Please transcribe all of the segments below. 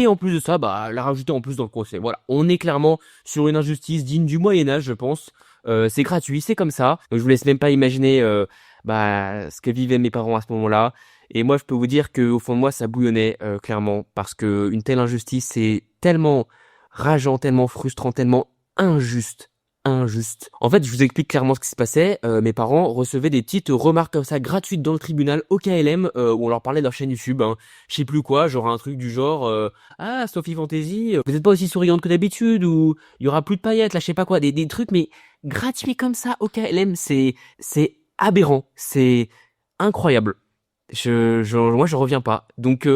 Et en plus de ça, bah, la rajouter en plus dans le procès. Voilà, on est clairement sur une injustice digne du Moyen-Âge, je pense. C'est gratuit, c'est comme ça. Donc, je vous laisse même pas imaginer bah, ce que vivaient mes parents à ce moment-là. Et moi, je peux vous dire qu'au fond de moi, ça bouillonnait clairement. Parce que une telle injustice, c'est tellement rageant, tellement frustrant, tellement injuste. Injuste. En fait, je vous explique clairement ce qui se passait. Mes parents recevaient des petites remarques comme ça gratuites dans le tribunal au KLM où on leur parlait de leur chaîne YouTube. Hein. Je sais plus quoi, genre un truc du genre ah Sophie Fantasy, vous êtes pas aussi souriante que d'habitude ou il y aura plus de paillettes, là je sais pas quoi, des trucs mais gratuits comme ça au KLM, c'est aberrant, c'est incroyable. Moi je reviens pas. Donc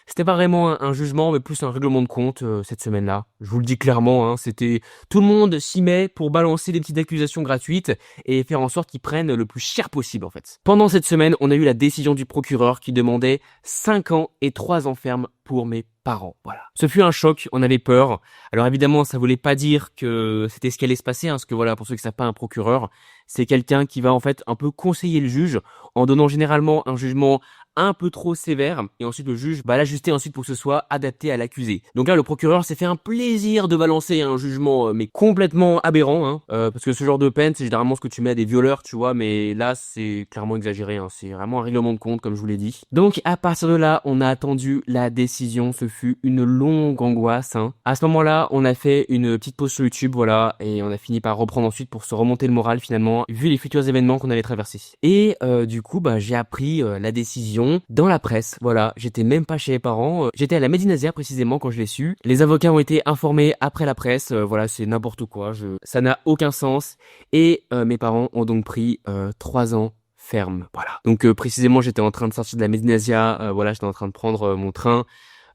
c'était pas vraiment un jugement, mais plus un règlement de compte cette semaine-là. Je vous le dis clairement, hein, c'était tout le monde s'y met pour balancer des petites accusations gratuites et faire en sorte qu'ils prennent le plus cher possible en fait. Pendant cette semaine, on a eu la décision du procureur qui demandait 5 ans et 3 ans ferme pour mes parents. Voilà. Ce fut un choc, on avait peur. Alors évidemment, ça voulait pas dire que c'était ce qui allait se passer, hein, parce que voilà, pour ceux qui savent pas, un procureur, c'est quelqu'un qui va en fait un peu conseiller le juge en donnant généralement un jugement un peu trop sévère et ensuite le juge va l'ajuster ensuite pour que ce soit adapté à l'accusé. Donc là le procureur s'est fait un plaisir de balancer un jugement mais complètement aberrant hein, parce que ce genre de peine c'est généralement ce que tu mets à des violeurs tu vois, mais là c'est clairement exagéré hein. C'est vraiment un règlement de compte comme je vous l'ai dit. Donc à partir de là on a attendu la décision, ce fut une longue angoisse hein. À ce moment là on a fait une petite pause sur YouTube voilà et on a fini par reprendre ensuite pour se remonter le moral finalement vu les futurs événements qu'on allait traverser. Et du coup bah j'ai appris la décision dans la presse, voilà, j'étais même pas chez les parents, j'étais à la Médine-Nazaire précisément quand je l'ai su. Les avocats ont été informés après la presse, voilà, c'est n'importe quoi, ça n'a aucun sens. Et mes parents ont donc pris 3 ans ferme, voilà. Donc précisément, j'étais en train de sortir de la Médine-Nazaire, voilà, j'étais en train de prendre mon train.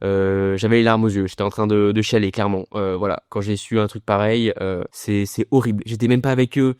J'avais les larmes aux yeux, j'étais en train de chialer clairement. Voilà, quand j'ai su un truc pareil, c'est horrible. J'étais même pas avec eux.